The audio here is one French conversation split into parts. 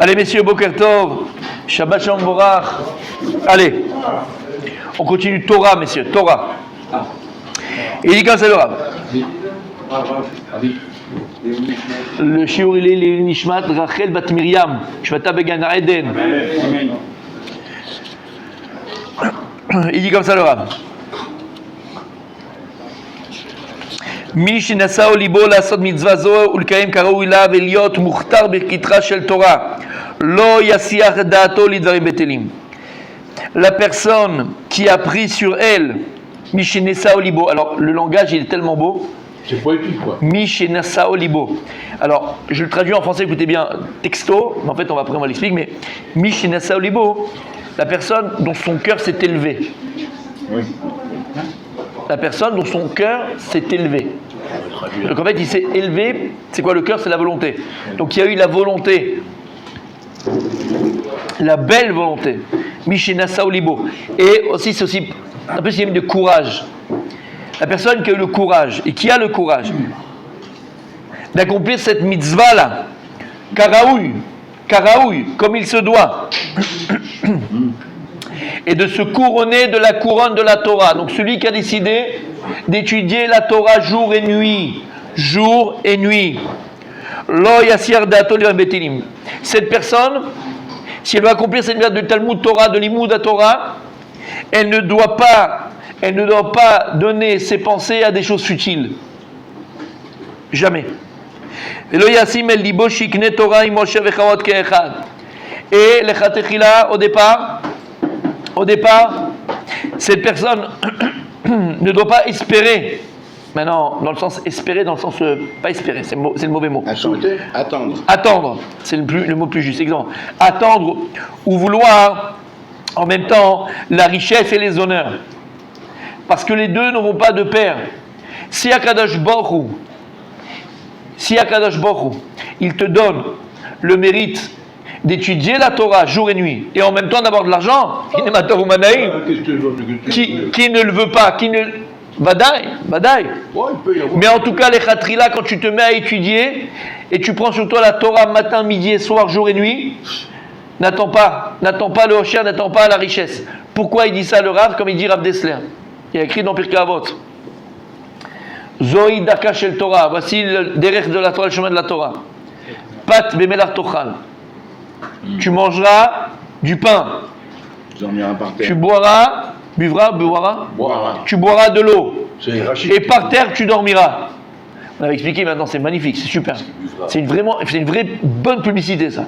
Allez, messieurs, Boker Tov, Shabbat Shalom Borach. Allez, on continue Torah, messieurs, Torah. Il dit comme ça le Rav. Le shiur il est Nishmat Rachel Bat Miriam, Shvata Began Eden. Il dit comme ça le Rav. מי שנשאו ליבו לעשות מצווה זו ולקיים כראוי לה ולהיות מוכתר בכתרה של תורה לא יסיח את דעתו לדברים בטלים. La personne qui a pris sur elle מי שנשאו ליבו, alors le langage il est tellement beau, c'est poétique quoi. מי שנשאו ליבו, alors je le traduis en français, écoutez bien texto, mais en fait après on va l'expliquer, mais מי שנשאו ליבו, la personne dont son cœur s'est élevé. Oui. La personne dont son cœur s'est élevé. Donc en fait, il s'est élevé. C'est quoi le cœur? C'est la volonté. Donc il y a eu la volonté, la belle volonté. Mishena Saolibo. Et aussi, c'est aussi un peu synonyme de courage. La personne qui a eu le courage et qui a le courage d'accomplir cette mitzvah là, karaoui, comme il se doit. Et de se couronner de la couronne de la Torah. Donc celui qui a décidé d'étudier la Torah jour et nuit. Lo yasir dato betilim. Cette personne, si elle veut accomplir cette mitzvah de Talmud Torah, de Limoud Torah, elle ne doit pas donner ses pensées à des choses futiles. Jamais. Lo yasim el libo shikne Torah imoshe vechavot keechad. Et le chatechila au départ, cette personne ne doit pas espérer. Maintenant, dans le sens espérer, dans le sens pas espérer, c'est le mauvais mot. Attendre, c'est le mot plus juste. Exemple, attendre ou vouloir en même temps la richesse et les honneurs. Parce que les deux ne vont pas de pair. Si Akadosh Baruch Hu, il te donne le mérite d'étudier la Torah jour et nuit, et en même temps d'avoir de l'argent, qui ne le veut pas, Vadaï. Mais en tout cas, les khatrila, quand tu te mets à étudier, et tu prends sur toi la Torah matin, midi et soir, jour et nuit, n'attends pas le Hosher, n'attends pas la richesse. Pourquoi il dit ça le Rav, comme il dit Rav Dessler? Il a écrit dans Pirkei Avot. Zoï Daka Shel Torah, voici le derech de la Torah, le chemin de la Torah. Pat Bemelar Tochal. Tu mangeras du pain. Tu boiras, tu boiras de l'eau. Et par terre, tu dormiras. On avait expliqué maintenant, c'est magnifique, c'est super. C'est une vraie bonne publicité, ça.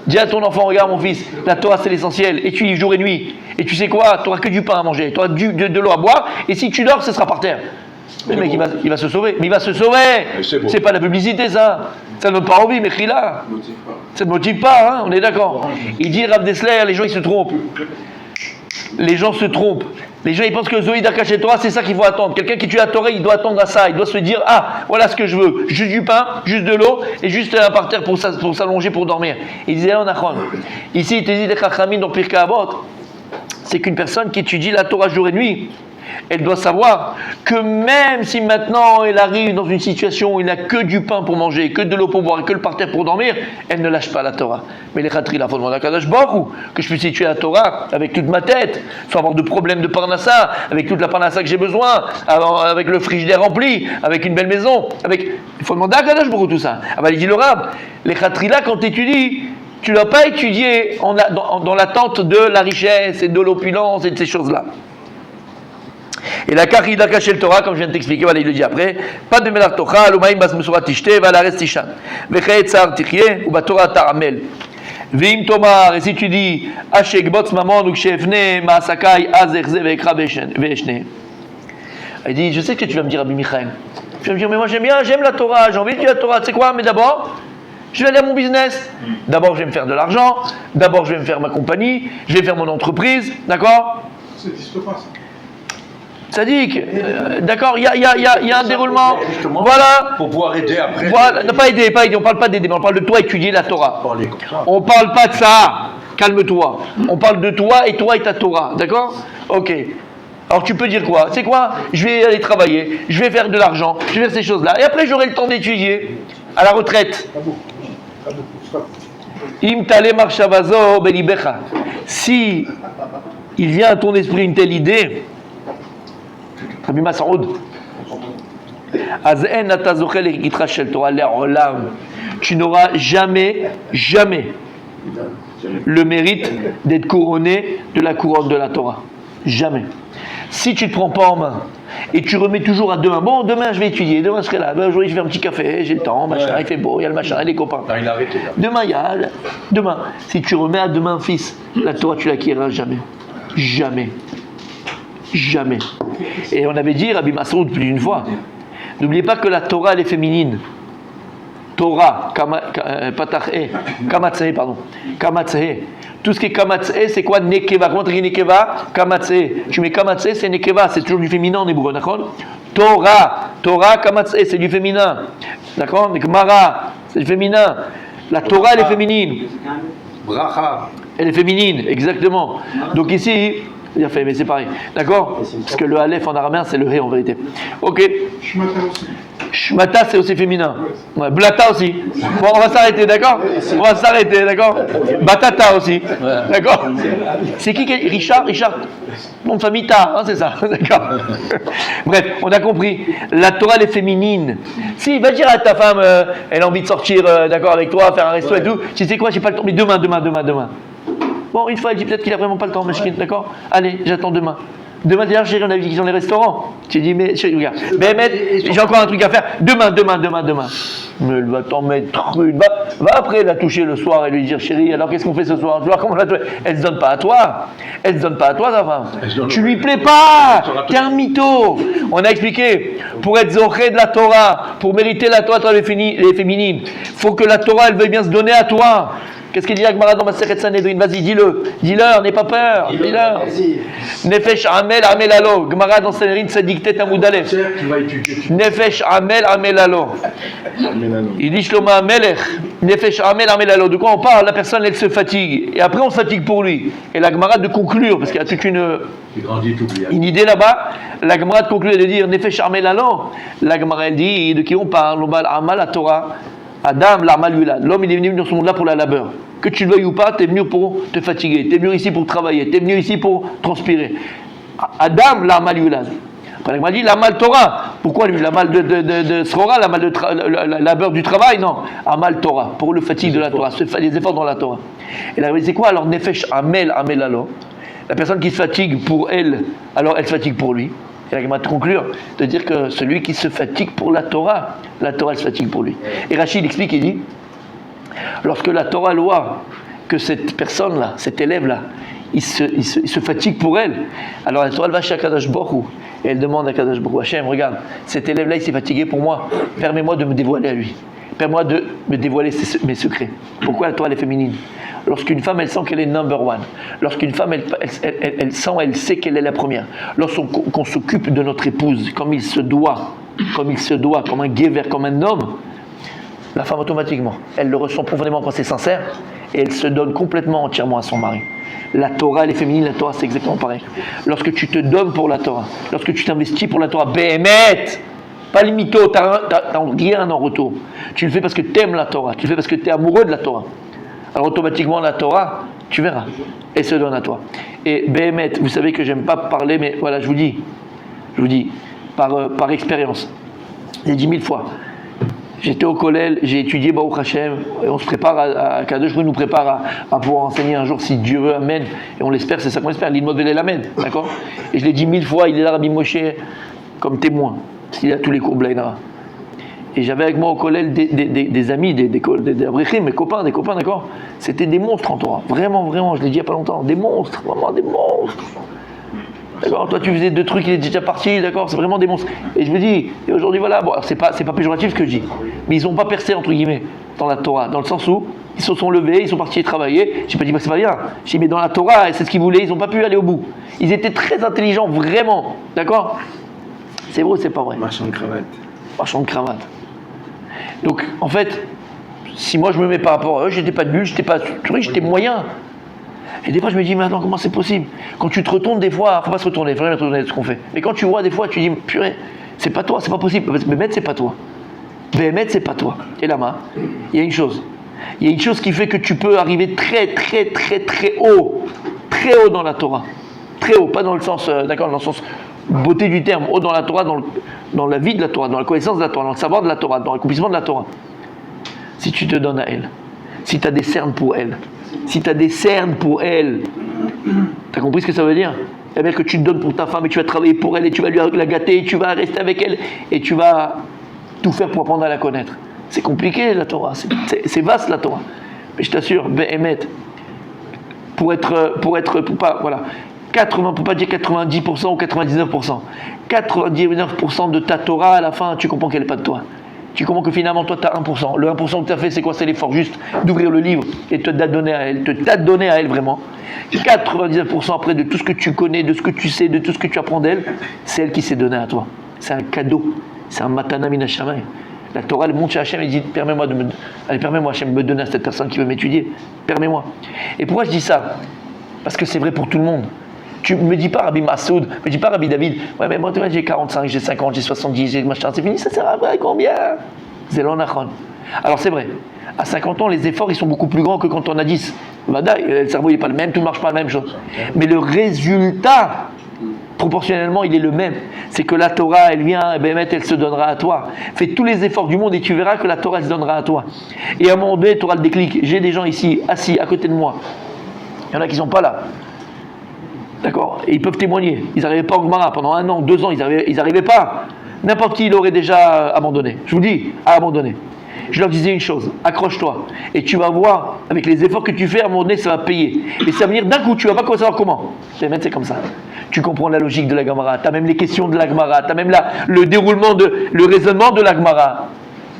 Dis à ton enfant, regarde mon fils, la Torah c'est l'essentiel, étudie jour et nuit. Et tu sais quoi? Tu n'auras que du pain à manger, tu auras de l'eau à boire, et si tu dors, ce sera par terre. Le mec, il va se sauver. Mais il va se sauver. C'est pas la publicité, ça. Ça ne donne pas envie, mais là. Ça ne motive pas, hein, on est d'accord. Il dit Rav Dessler, les gens ils se trompent. Les gens se trompent. Les gens ils pensent que Zoïd Akash et Torah, c'est ça qu'il faut attendre. Quelqu'un qui tue la Torah, il doit attendre à ça. Il doit se dire, ah, voilà ce que je veux. Juste du pain, juste de l'eau, et juste par terre pour s'allonger, pour dormir. Il disait, on achon. Ici, il te dit des Chachamim dans Pirkei Avot. C'est qu'une personne qui étudie la Torah jour et nuit, elle doit savoir que même si maintenant elle arrive dans une situation où il n'a que du pain pour manger, que de l'eau pour boire et que le parterre pour dormir, elle ne lâche pas la Torah. Mais les khatri, il faut demander à Kadosh Baruch Hu que je puisse étudier la Torah avec toute ma tête, sans avoir de problème de parnassa, avec toute la parnassa que j'ai besoin, avec le frigidaire rempli, avec une belle maison. Il faut demander à Kadosh Baruch Hu tout ça. Ah bah, il dit le Rab, les khatri là, quand tu étudies, tu ne dois pas étudier dans l'attente de la richesse et de l'opulence et de ces choses-là. Et la karida caché le Torah, comme je viens de t'expliquer, voilà, il le dit après, pas de melar tocha, l'umaim bas mesura tishte, va la reste tishan. Vechet tsar tichye, ou ba Torah taramel. Vim tomar, et si tu dis, ashek bots mamon, ou kshefne, maasakai, azerze, vekra veshne. Il dit, je sais que tu vas me dire, Rabbi Michael. Tu vas me dire, mais moi j'aime la Torah, j'ai envie de dire la Torah, tu sais quoi, mais d'abord, je vais aller à mon business. D'abord, je vais me faire de l'argent, d'abord, je vais me faire ma compagnie, je vais faire mon entreprise, d'accord? Ça n'existe pas, ça. Sadiq, d'accord, il y a un déroulement. Voilà. Pour pouvoir aider après. Voilà, pas aider, on parle pas d'aider, mais on parle de toi étudier la Torah. On parle pas de ça. Calme-toi. On parle de toi et ta Torah, d'accord? Ok. Alors tu peux dire quoi? C'est quoi? Je vais aller travailler, je vais faire de l'argent, je vais faire ces choses-là. Et après j'aurai le temps d'étudier à la retraite. Im tale marshavazo belibecha. Si il vient à ton esprit une telle idée, Rabbi Masoud, Azen ata zochel ekitra shel Torah le'olam. Tu n'auras jamais le mérite d'être couronné de la couronne de la Torah. Jamais. Si tu ne te prends pas en main et tu remets toujours à demain, bon, demain je vais étudier, demain je serai là, aujourd'hui je vais un petit café, j'ai le temps, machin, il fait beau, il y a le machin, les copains. Non, il a arrêté. Là. Demain, demain, si tu remets à demain, fils, la Torah, tu l'acquériras jamais. Jamais. Jamais. Et on avait dit, Rabbi Masoud, plus d'une fois, n'oubliez pas que la Torah, elle est féminine. Torah, Kamatsehe, pardon. Kamatsehe. Tout ce qui est Kamatsehe, c'est quoi Nekeva? Comment tu dis Nekeva? Kamatsehe. Tu mets Kamatsehe, c'est Nekeva, c'est toujours du féminin en hébreu, d'accord? Torah, Kamatsehe, c'est du féminin. D'accord? Mara, c'est du féminin. La Torah, elle est féminine. Bracha. Elle est féminine, exactement. Donc ici, il a fait, mais c'est pareil. D'accord? Parce que le Aleph en araméen, c'est le He en vérité. Ok. Shmata aussi. Shmata, c'est aussi féminin. Ouais, Blata aussi. Bon, on va s'arrêter, d'accord? On va s'arrêter, d'accord? Batata aussi. D'accord? C'est qui Richard? Nom de famille Ta, hein, c'est ça. D'accord? Bref, on a compris. La Torah, elle est féminine. Si, va dire à ta femme, elle a envie de sortir, d'accord, avec toi, faire un resto et tout. Tu sais quoi, j'ai pas le temps, mais demain. Bon, une fois, elle dit peut-être qu'il a vraiment pas le temps, Meshkin, d'accord? Allez, j'attends demain. Demain, d'ailleurs, chérie, on a vu qu'ils ont les restaurants. J'ai dit, mais chérie, regarde, j'ai encore un truc à faire. Demain. Mais elle va t'en mettre une. Va après la toucher le soir et lui dire, chérie, alors qu'est-ce qu'on fait ce soir? Tu vois comment elle se donne pas à toi. Ta femme. Tu lui plais pas. T'es un mytho. On a expliqué, pour être zoché de la Torah, pour mériter la Torah, les féminines, faut que la Torah, elle veuille bien se donner à toi. Qu'est-ce qu'il dit la Gemara dans Masechet Sanhedrin? Vas-y, dis-le, n'aie pas peur, dis-le. Nefesh amel alo. Gemara dans Sanhedrin, c'est dicté Amoud Aleph. Nefesh amel alo. Il dit Shlomo Amelech, Nefesh amel alo. De quoi on parle? La personne, elle se fatigue. Et après, on se fatigue pour lui. Et la Gemara de conclure, parce qu'il y a toute une idée là-bas, la Gemara de conclure et de dire Nefesh amel alo. La Gemara, elle dit, de qui on parle? On parle Amal la Torah. Adam, l'armalula. L'homme, il est venu dans ce monde-là pour la labeur. Que tu le veuilles ou pas, tu es venu pour te fatiguer. Tu es venu ici pour travailler. Tu es venu ici pour transpirer. Adam, l'armalula. Après, il m'a dit l'amal Torah. Pourquoi lui? L'amal de Srora, l'amal de labeur du travail? Non. Amal Torah. Pour le fatigue de la Torah. Les efforts dans la Torah. Et là, c'est quoi alors? Nefesh amel alo. La personne qui se fatigue pour elle, alors elle se fatigue pour lui. Et là, il m'a conclure de dire que celui qui se fatigue pour la Torah elle se fatigue pour lui. Et Rachid explique, il dit, lorsque la Torah voit que cette personne-là, cet élève-là, il se fatigue pour elle, alors la Torah elle va chez Akadosh Baruch Hu, et elle demande à Akadosh Baruch Hu, Hachem, regarde, cet élève-là, il s'est fatigué pour moi, permets-moi de me dévoiler à lui. Permets-moi de me dévoiler mes secrets. Pourquoi la Torah elle est féminine? Lorsqu'une femme, elle sent qu'elle est number one. Lorsqu'une femme, elle sent, elle sait qu'elle est la première. Lorsqu'on s'occupe de notre épouse, comme il se doit, comme un guéver, comme un homme, la femme automatiquement, elle le ressent profondément quand c'est sincère, et elle se donne complètement, entièrement à son mari. La Torah, elle est féminine, la Torah, c'est exactement pareil. Lorsque tu te donnes pour la Torah, lorsque tu t'investis pour la Torah, béhémet, pas le mytho, t'as rien en retour. Tu le fais parce que tu aimes la Torah, tu le fais parce que tu es amoureux de la Torah. Alors automatiquement la Torah, tu verras, elle se donne à toi. Et béhémet, vous savez que j'aime pas parler, mais voilà, je vous dis, par expérience, j'ai dit 1000 fois, j'étais au collège, j'ai étudié Baruch Hashem, et on se prépare à Kadosh nous prépare à pouvoir enseigner un jour si Dieu veut, amen, et on l'espère, c'est ça qu'on espère, l'Ilmod Velel Amen, d'accord? Et je l'ai dit 1000 fois, il est là Rabbi Moshe comme témoin, parce qu'il a tous les cours Blainara. Et j'avais avec moi au collège des amis, des abrichim, mes copains, d'accord? C'était des monstres en Torah. Vraiment, je l'ai dit il n'y a pas longtemps. Des monstres, vraiment des monstres. D'accord? Toi, tu faisais 2 trucs, il est déjà parti, d'accord? C'est vraiment des monstres. Et je me dis, et aujourd'hui, voilà, bon, alors c'est pas péjoratif ce que je dis, mais ils n'ont pas percé, entre guillemets, dans la Torah, dans le sens où ils se sont levés, ils sont partis travailler. Je n'ai pas dit que c'est pas bien. J'ai dit, mais dans la Torah, c'est ce qu'ils voulaient, ils n'ont pas pu aller au bout. Ils étaient très intelligents, vraiment, d'accord? C'est vrai ou c'est pas vrai? Marchand de cravate. Donc, en fait, si moi je me mets par rapport à eux, j'étais pas nul, j'étais moyen. Et des fois, je me dis, mais attends, comment c'est possible? Quand tu te retournes, des fois, faut pas se retourner, faut jamais retourner ce qu'on fait. Mais quand tu vois, des fois, tu dis, purée, c'est pas toi, c'est pas possible. Béhémet, c'est pas toi. Béhémet, c'est pas toi. Et là-bas, il y a une chose. Il y a une chose qui fait que tu peux arriver très haut dans la Torah. Très haut, pas dans le sens, d'accord, dans le sens beauté du terme, haut dans la Torah, dans la vie de la Torah, dans la connaissance de la Torah, dans le savoir de la Torah, dans l'accomplissement de la Torah. Si tu te donnes à elle, si tu as des cernes pour elle, t'as compris ce que ça veut dire? C'est-à-dire que tu te donnes pour ta femme et tu vas travailler pour elle et tu vas lui la gâter et tu vas rester avec elle et tu vas tout faire pour apprendre à la connaître. C'est compliqué la Torah, c'est vaste la Torah. Mais je t'assure, Behemet, pour pas dire 90% ou 99%, 99% de ta Torah, à la fin, tu comprends qu'elle n'est pas de toi. Tu comprends que finalement, toi, tu as 1%. Le 1% que tu as fait, c'est quoi? C'est l'effort juste d'ouvrir le livre et te donner à elle vraiment. 99% après de tout ce que tu connais, de ce que tu sais, de tout ce que tu apprends d'elle, c'est elle qui s'est donnée à toi. C'est un cadeau. C'est un matana min hashamayim. La Torah, elle monte chez Hachem et dit permets-moi Hachem de me donner à cette personne qui veut m'étudier. Permets-moi. Et pourquoi je dis ça? Parce que c'est vrai pour tout le monde. Tu me dis pas Rabbi Massoud, me dis pas Rabbi David, ouais mais moi j'ai 45, j'ai 50, j'ai 70, j'ai machin, c'est fini, ça sert à vrai combien? Zelonachon. Alors c'est vrai, à 50 ans les efforts ils sont beaucoup plus grands que quand on a 10. Le cerveau il n'est pas le même, tout ne marche pas la même chose. Mais le résultat, proportionnellement il est le même. C'est que la Torah elle vient, et elle se donnera à toi. Fais tous les efforts du monde et tu verras que la Torah elle se donnera à toi. Et à un moment donné tu auras le déclic. J'ai des gens ici, assis à côté de moi. Il y en a qui ne sont pas là. D'accord? Et ils peuvent témoigner. Ils n'arrivaient pas au Gemara pendant 1 an, 2 ans, ils n'arrivaient pas. N'importe qui, il aurait déjà abandonné. Je vous dis, à abandonner. Je leur disais une chose, accroche-toi. Et tu vas voir, avec les efforts que tu fais, à un moment donné, ça va payer. Et ça va venir d'un coup, tu ne vas pas savoir comment. C'est comme ça. Tu comprends la logique de la Gemara, tu as même les questions de la Gemara, tu as même le déroulement, le raisonnement de la Gemara.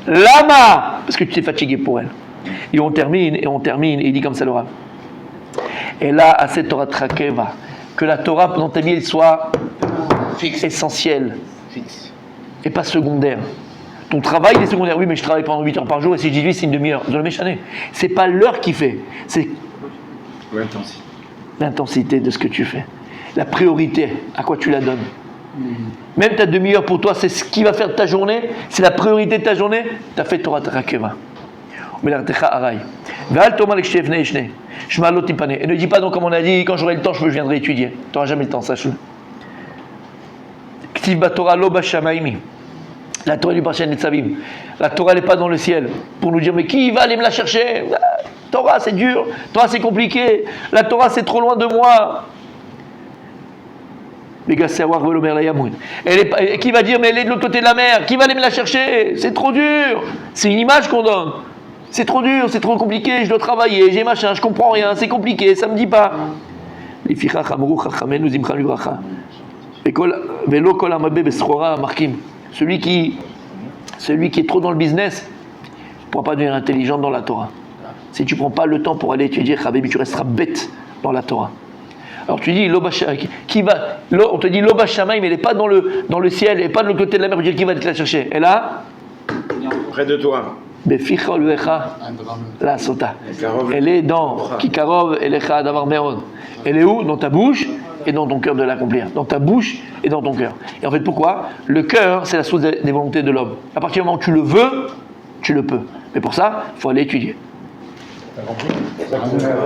Lama! Parce que tu t'es fatigué pour elle. Et on termine, et il dit comme ça le Rav. Et là, à cette Torah Trakeva, que la Torah dans ta vie elle soit fixe, essentielle, fixe, et pas secondaire. Ton travail est secondaire, oui, mais je travaille pendant 8 heures par jour et si je dis c'est une demi-heure. Dans le méchané, c'est pas l'heure qui fait, c'est l'intensité de ce que tu fais, la priorité, à quoi tu la donnes. Même ta demi-heure pour toi, c'est ce qui va faire de ta journée, c'est la priorité de ta journée. Tu as fait Torah Trakeva. Et ne dis pas donc comme on a dit, quand j'aurai le temps, je viendrai étudier. Tu n'auras jamais le temps, sache-le. La Torah du Parashat Netzavim. La Torah n'est pas dans le ciel pour nous dire mais qui va aller me la chercher? Torah c'est dur, Torah c'est compliqué, la Torah c'est trop loin de moi. Les gars, c'est avoir velomer la yamoun. Qui va dire mais elle est de l'autre côté de la mer? Qui va aller me la chercher? C'est trop dur. C'est une image qu'on donne. C'est trop dur, c'est trop compliqué, je dois travailler, j'ai machin, je comprends rien, c'est compliqué, ça me dit pas. Celui qui est trop dans le business ne pourra pas devenir intelligent dans la Torah. Si tu ne prends pas le temps pour aller étudier, tu resteras bête dans la Torah. Alors tu dis, on te dit Loba Shamaim, mais elle n'est pas dans le ciel, elle n'est pas de l'autre côté de la mer, tu dis qui va te la chercher? Elle est là? Près de toi. La sota. Elle est dans Kikarov Elecha Davar Meod. Elle est où? Dans ta bouche et dans ton cœur de l'accomplir. Dans ta bouche et dans ton cœur. Et en fait, pourquoi? Le cœur, c'est la source des volontés de l'homme. À partir du moment où tu le veux, tu le peux. Mais pour ça, il faut aller étudier.